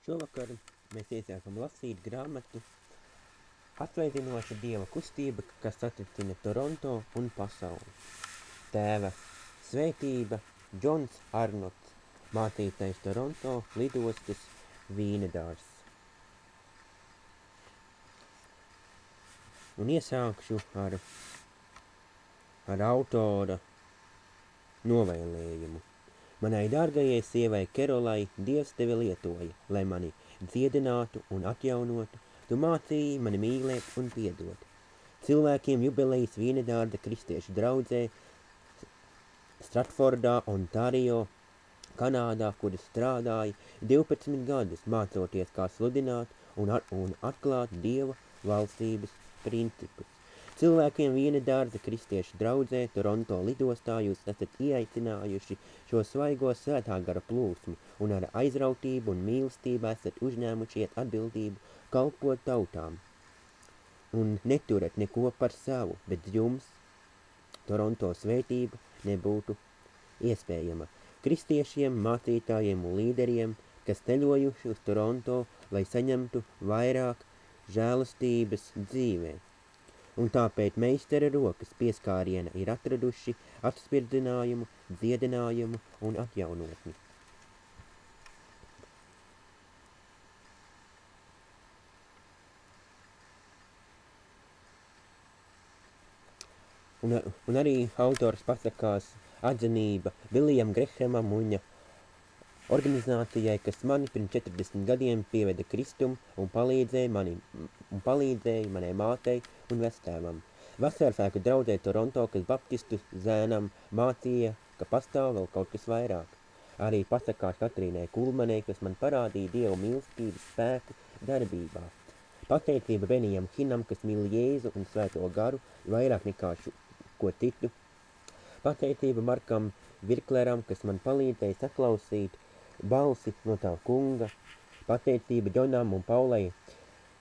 Šovakar mēs iesākam lasīt grāmatu Atveidinoša dieva kustība, kas satricina Toronto un pasauli. Tēva svētība Džons Arnots, mācītais Toronto lidostas vīnedārs. Un iesākšu ar autora novēlējumu. Manai dārgajai sievai Kerolai Dievs tevi lietoja, lai mani dziedinātu un atjaunotu, tu mācīji mani mīlēt un piedot. Cilvēkiem jubilejas vīnedārda kristiešu draudzē Stratfordā, Ontario, Kanādā, kur strādāja 12 gadus, mācoties, kā sludināt un atklāt Dieva valstības principus. Cilvēkiem vīnedārda kristiešu draudzē Toronto lidostā jūs esat ieaicinājuši šo svaigo svētā gara plūsmu un ar aizrautību un mīlestību esat uzņēmušiet atbildību kalpot tautām. Un neturat neko par savu, bet jums Toronto svētība nebūtu iespējama. Kristiešiem, mācītājiem un līderiem, kas ceļojuši uz Toronto, lai saņemtu vairāk žēlastības dzīvē. Un tāpēc meistara rokas pieskāriena ir atraduši atspirdzinājumu, dziedinājumu un atjaunotni. Un arī autors pasakās atzinība Viljam Grehamam un organizācijai, kas mani pirms 40 gadiem pieveda Kristumu un palīdzēja manai mātei un vectēvam. Vasarasvētku draudzē Toronto, kas baptistu zēnam mācīja, ka pastāv vēl kaut kas vairāk. Arī pasakās Katrīnai Kulmanei, kas man parādīja Dievu mīlestības spēku darbībā. Pateicība Benijam Hinam, kas mīl Jēzu un Svēto garu vairāk nekā ko citu. Pateicība Markam Virkleram, kas man palīdzēja saklausīt balsi no tā kunga. Pateicība Džonam un Paulai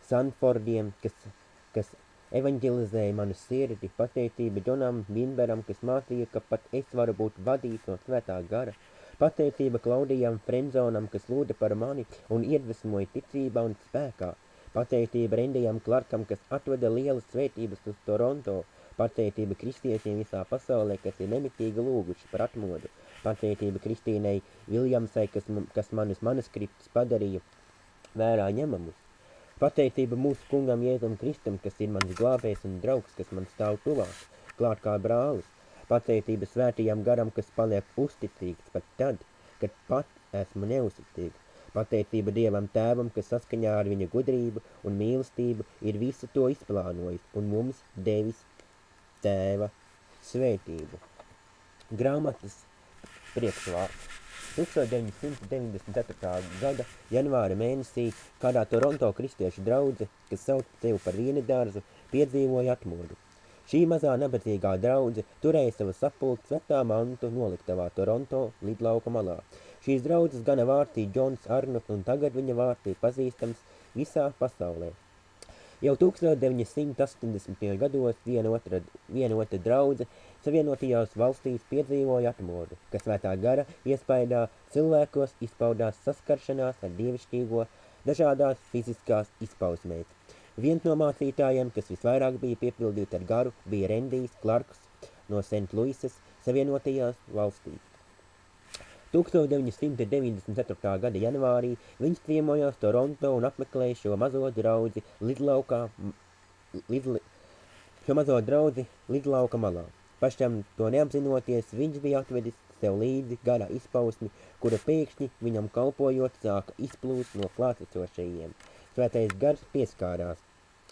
Sanfordiem, kas evaņģelizēja manu sirdi. Pateicība Džonam Vinberam, kas mācīja, ka pat es varu būt vadīts no Svētā gara. Pateicība Klaudijam Frenzonam, kas lūdza par mani un iedvesmoja ticībā un spēkā. Pateicība Rendijam Clarkam, kas atveda lielas svētības uz Toronto. Pateicība kristiešiem visā pasaulē, kas ir nemitīgi lūguši par atmodu. Pateicība Kristīnai Viljamsai, kas manus manuskriptus padarīja vērā ņemamus. Pateicība mūsu kungam Jēzum Kristum, kas ir mans glābējs un draugs, kas man stāv tuvāk, klāt kā brālis. Pateicība svētajam garam, kas paliek uzticīgs pat tad, kad pat esmu neuzticīgs. Pateicība Dievam tēvam, kas saskaņā ar viņa gudrību un mīlestību ir visu to izplānojis un mums devis tēva svētību. Grāmatas priekšvārds. 1994. gada janvāra mēnesī kādā Toronto kristiešu draudze, kas sauc sevi par vīnedārzu, piedzīvoja atmodu. Šī mazā nabadzīgā draudze turēja savu sapulci svētā mantu noliktavā Toronto lidlauka malā. Šīs draudzes gana vārds ir Džons Arnots, un tagad viņa vārds ir pazīstams visā pasaulē. Jau 1980. gados vienota draudze Savienotajās valstīs piedzīvoja atmodu, kas svētā gara iespaidā cilvēkos izpaudās saskaršanās ar dievišķīgo dažādās fiziskās izpausmēs. Viens no mācītājiem, kas visvairāk bija piepildīts ar garu, bija Rendijs Clarks no St. Louisas Savienotajās valstīs. 1994. gada janvārī viņš ciemojās Toronto un apmeklēja šo mazo draudzi lidlauka malā. Pašam to neapzinoties, viņš bija atvedis sev līdzi gara izpausmi, kura pēkšņi viņam kalpojot sāka izplūst no klātesošajiem. Svētais gars pieskārās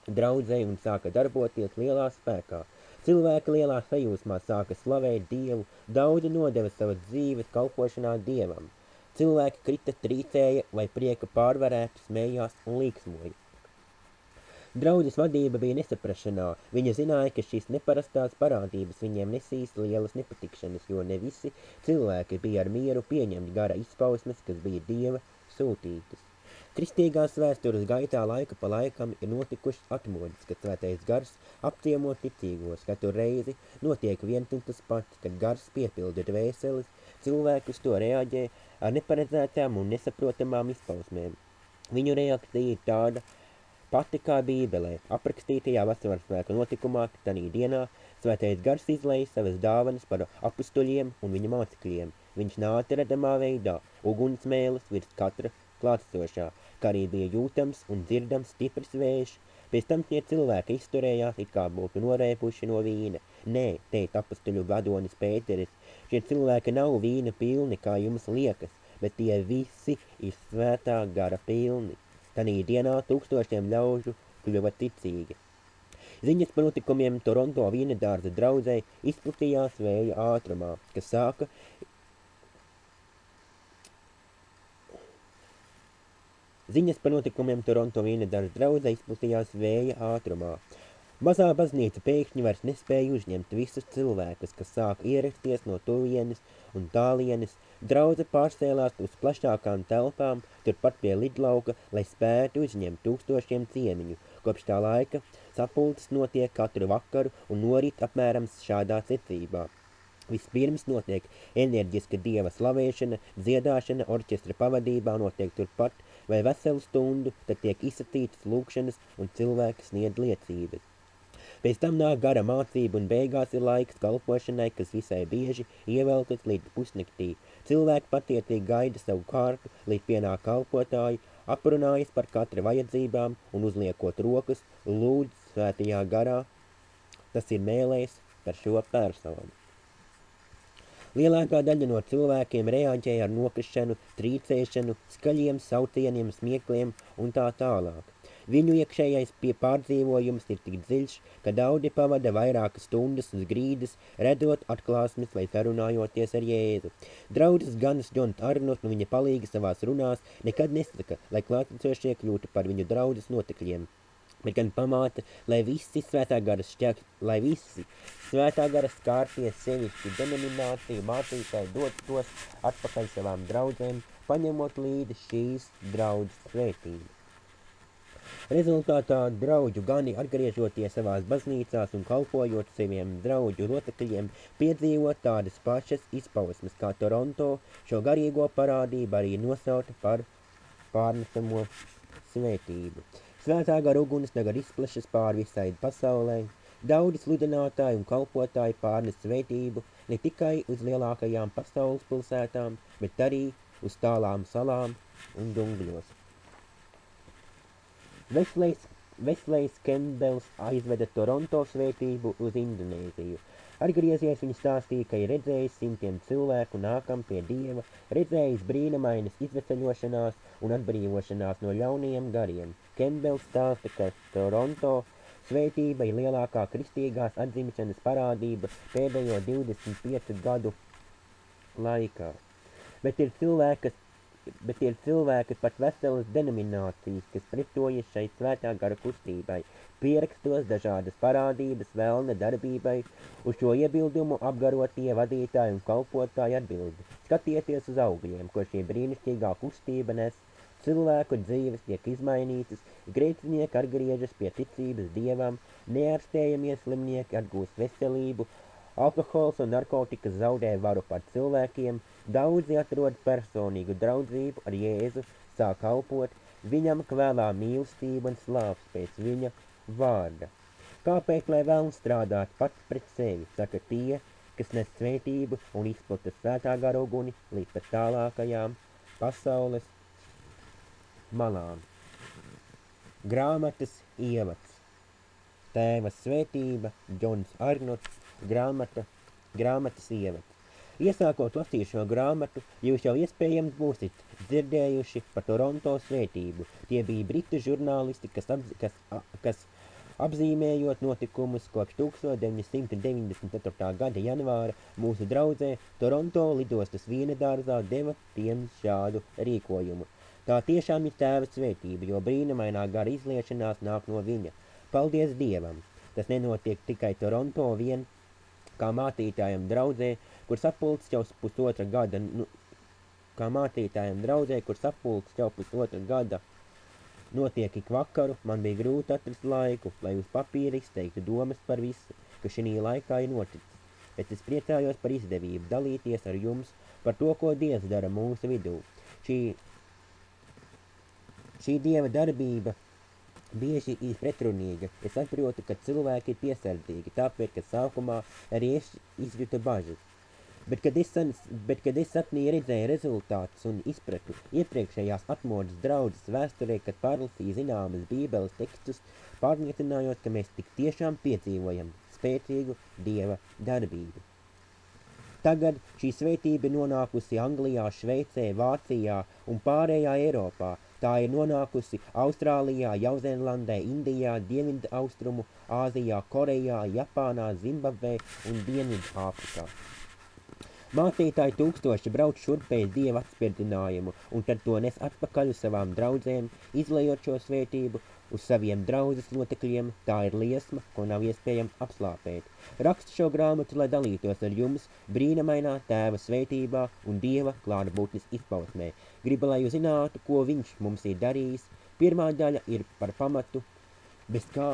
draudzei un sāka darboties lielā spēkā. Cilvēki lielā sajūsmā sāka slavēt Dievu, daudzi nodeva savas dzīves kalpošanā Dievam. Cilvēki krita, trīcēja, vai prieka pārvarētu, smējās un līksmoja. Draudzes vadība bija nesaprašanā. Viņa zināja, ka šīs neparastās parādības viņiem nesīs lielas nepatikšanas, jo ne visi cilvēki bija ar mieru pieņemt gara izpausmes, kas bija Dieva sūtītas. Kristīgās vēstures gaitā laika pa laikam ir notikušas atmodas, kad svētais gars apciemo ticīgos. Katru reizi notiek viens un tas pats, kad gars piepilda dvēseles, cilvēki uz to reaģē ar neparedzētām un nesaprotamām izpausmēm. Viņu reakcija ir tāda pati kā Bībelē, aprakstītajā vasarsvētku notikumā, ka tanī dienā Svētais Gars izlēja savas dāvanas par apustuļiem un viņa mācekļiem. Viņš nāca redzamā veidā, ugunsmēlis virs katra klātsošā, kā arī bija jūtams un dzirdams stiprs vējš. Pēc tam tie cilvēki izturējās, it kā būtu norēpuši no vīna. Nē, teica apustuļu vadonis Pēteris, šie cilvēki nav vīna pilni, kā jums liekas, bet tie visi ir Svētā Gara pilni. Tanī dienā tūkstošiem ļaužu kļuva ticīgi. Ziņas par notikumiem Toronto vīnedārza draudzei izplatījās vēja ātrumā, kas sāka Ziņas par notikumiem Toronto vīnedārza draudzei izplatījās vēja ātrumā. Mazā baznīca pēkšņi vairs nespēja uzņemt visus cilvēkus, kas sāka ierasties no tuvienes un tālienes. Draudze pārsēlās uz plašākām telpām, turpat pie lidlauka, lai spētu uzņemt tūkstošiem ciemiņu. Kopš tā laika sapulces notiek katru vakaru un norit apmēram šādā secībā. Vispirms notiek enerģiska dieva slavēšana, dziedāšana orķestra pavadībā notiek turpat vai veselu stundu, tad tiek izsatītas lūkšanas un cilvēki sniedz liecības. Pēc tam nāk gara mācība un beigās ir laiks kalpošanai, kas visai bieži ievelkas līdz pusnaktī. Cilvēki patietīgi gaida savu kārtu, līdz pienāk kalpotāji, aprunājas par katra vajadzībām un uzliekot rokas, lūdz svētajā garā. Tas ir mēlējis par šo personu. Lielākā daļa no cilvēkiem reaģēja ar nokrišanu, trīcēšanu, skaļiem saucieniem, smiekliem un tā tālāk. Viņu iekšējais pārdzīvojums ir tik dziļš, ka daudzi pavada vairākas stundas uz grīdas, redzot atklāsmes vai sarunājoties ar Jēzu. Draudzes Gans Džons Arnots un viņa palīgi savās runās nekad nesaka, lai klātesošie kļūtu par viņu draudzes notekļiem, bet gan pamāta, lai visi Svētā gara skārties sevišķi denomināciju mācītāji dot tos atpakaļ savām draudzēm, paņemot līdzi šīs draudzes svētību. Rezultātā draudžu gani, atgriežoties savās baznīcās un kalpojot saviem draudžu locekļiem, piedzīvo tādas pašas izpausmes kā Toronto. Šo garīgo parādību arī nosauta par pārnesamo svētību. Svētā gara uguns tagad izplešas pāri visai pasaulē. Daudzi sludinātāji un kalpotāji pārnes svētību ne tikai uz lielākajām pasaules pilsētām, bet arī uz tālām salām un dungļos. Veslejs Kembels aizveda Toronto svētību uz Indonēziju. Atgriezies viņš stāstīja, ka ir redzējis simtiem cilvēku nākam pie Dieva, redzējis brīnumainas izveseļošanās un atbrīvošanās no ļaunajiem gariem. Kembels stāsta, ka Toronto svētība ir lielākā kristīgās atzimšanas parādība pēdējo 25 gadu laikā. Bet ir cilvēki, pat veselas denominācijas, kas pretojas šai Svētā gara kustībai, pierakstos dažādas parādības vēlna darbībai. Uz šo iebildumu apgarotie vadītāji un kalpotāji atbildi. Skatieties uz augļiem, ko šī brīnišķīgā kustība nes. Cilvēku dzīves tiek izmainītas, grēcinieki atgriežas pie ticības Dievam, neārstējamie slimnieki atgūst veselību, alkohols un narkotikas zaudē varu par cilvēkiem, daudzi atrod personīgu draudzību ar Jēzu, sāk kalpot, viņam kvēlā mīlestība un slāps pēc viņa vārda. Kāpēc, lai vēlns strādāt pats pret sevi, saka tie, kas nes svētību un izplata Svētā gara uguni līdz pat tālākajām pasaules malām. Grāmatas ievads. Tēva svētība, Džons Arnots, grāmatas ievads. Iesākot lasīt šo grāmatu, jūs jau iespējams būsit dzirdējuši par Toronto svētību. Tie bija britu žurnālisti, kas apzīmējot notikumus kopš 1994. gada janvāra mūsu draudzē Toronto lidostas vīnedārzā deva tiem šādu rīkojumu. Tā tiešām ir Tēva svētība, jo brīnumainā gara izliešanās nāk no viņa. Paldies Dievam! Tas nenotiek tikai Toronto vien, kā mātītājiem draudzē, kur sapulcs jau pusotra gada notiek ik vakaru, man bija grūti atrast laiku, lai uz papīra izteiktu domas par visu, kas šī laikā ir noticis. Bet es priecājos par izdevību dalīties ar jums par to, ko Dievs dara mūsu vidū. Šī Dieva darbība bieži ir pretrunīga. Es saprotu, ka cilvēki ir piesardzīgi, tāpēc, ka sākumā arī es izjūtu bažas. Bet, kad es sapnī redzēju rezultātus un izpratu iepriekšējās atmodas draudzes vēsturē, kad pārlasīju zināmas bībeles tekstus, pārliecinājos, ka mēs tik tiešām piedzīvojam spēcīgu Dieva darbību. Tagad šī svētība ir nonākusi Anglijā, Šveicē, Vācijā un pārējā Eiropā. Tā ir nonākusi Austrālijā, Jaunzēlandē, Indijā, Dienvidu Austrumu, Āzijā, Korejā, Japānā, Zimbabvē un Dienvidu Āfrikā. Mācītāji tūkstoši brauc šurp pēc Dieva atspirdinājumu, un tad to nes atpakaļ uz savām draudzēm, izlejot šo svētību uz saviem draudzes locekļiem. Tā ir liesma, ko nav iespējams apslāpēt. Rakstu šo grāmatu, lai dalītos ar jums brīnumainā Tēva svētībā un Dieva klātbūtnes izpausmē. Gribu, lai jūs zinātu, ko viņš mums ir darījis. Pirmā daļa ir par pamatu, bez kā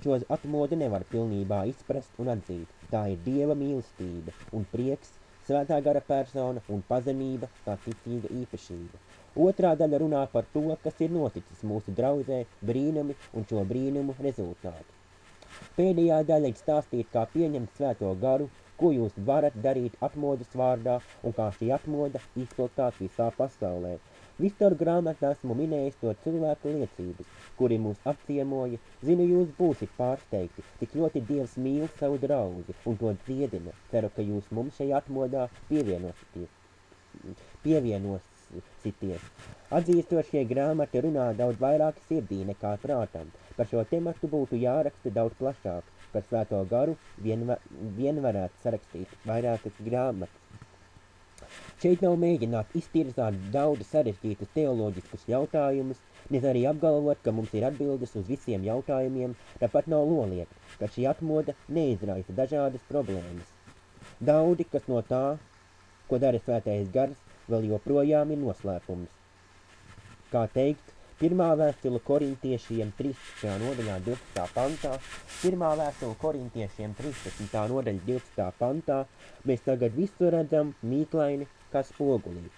šo atmodu nevar pilnībā izprast un atzīt. Tā ir Dieva mīlestība un prieks, Svētā gara persona un pazemība kā ticīga īpašība. Otrā daļa runā par to, kas ir noticis mūsu draudzē, brīnumi un šo brīnumu rezultāti. Pēdējā daļa ir stāstīt, kā pieņemt Svēto garu, ko jūs varat darīt atmodas vārdā un kā šī atmoda izplatās visā pasaulē. Visu grāmatā esmu minējis to cilvēku liecības, kuri mūs apciemoja. Zinu, jūs būsiet pārsteigti, cik ļoti Dievs mīl savu draugu un to dziedina. Ceru, ka jūs mums šajā atmodā pievienosieties. Atzīstot, šie grāmati runā daudz vairāk sirdī nekā prātam. Par šo tematu būtu jāraksta daudz plašāk. Par Svēto garu vien varētu sarakstīt vairākas grāmatas. Šeit nav mēģināt iztirzāt daudz sarežģītus teoloģiskus jautājumus, ne arī apgalvot, ka mums ir atbildes uz visiem jautājumiem, tāpat nav noliegt, ka šī atmoda neizraisa dažādas problēmas. Daudzi, kas no tā, ko dara Svētais gars, vēl joprojām ir noslēpums. Kā teikt, pirmā vēstule korintiešiem 13. nodaļā 12. pantā, pirmā vēstule korintiešiem 13. nodaļa 12. pantā, mēs tagad visu redzam mīklaini kā spogulī.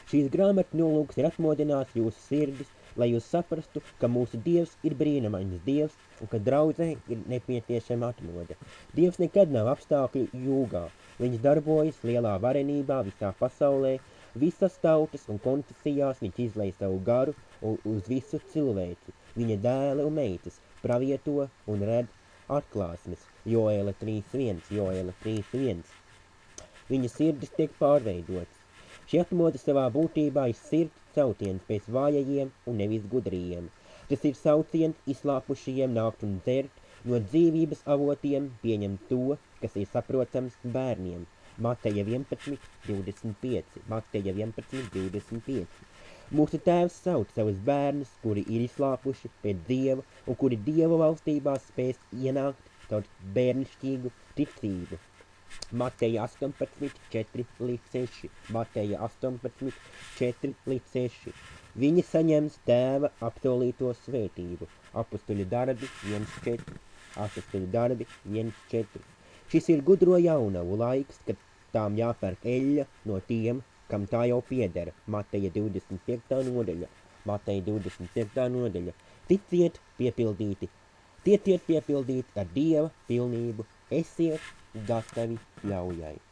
Šīs grāmatas nolūks ir atmodināt jūsu sirdis, lai jūs saprastu, ka mūsu Dievs ir brīnumains Dievs un ka draudzē ir nepieciešama atmoda. Dievs nekad nav apstākļu jūgā. Viņš darbojas lielā varenībā visā pasaulē, visas tautas un konfesijās viņš izlej savu garu uz visu cilvēci. Viņa dēli un meitas pravieto un redz atklāsmes. Joēla 3.1. Viņa sirdis tiek pārveidots. Šī atmoda savā būtībā ir sirds sauciens pēc vājajiem un nevis gudrījiem. Tas ir sauciens izslāpušajiem nākt un dzert, no dzīvības avotiem pieņemt to, kas ir saprotams bērniem. Mateja 11.25. Mateja 11.25. Mūsu Tēvs sauc savus bērnus, kuri ir izslāpuši pēc Dieva un kuri Dieva valstībā spēs ienākt caur bērnišķīgu ticību. Mateja 18.4-6. Mateja 18.4-6. Viņi saņems Tēva apsolīto svētību. Apostoļu darbi 1.4. Apostoļu darbi 1.4. Šis ir gudro jaunavu laiks, kad tām jāpērk eļļa no tiem, kam tā jau piedera. Mateja 25. nodaļa. Mateja 25. nodaļa. Ticiet piepildīti. Tieciet piepildīti ar Dieva pilnību. Esiet gatavi ļaujai.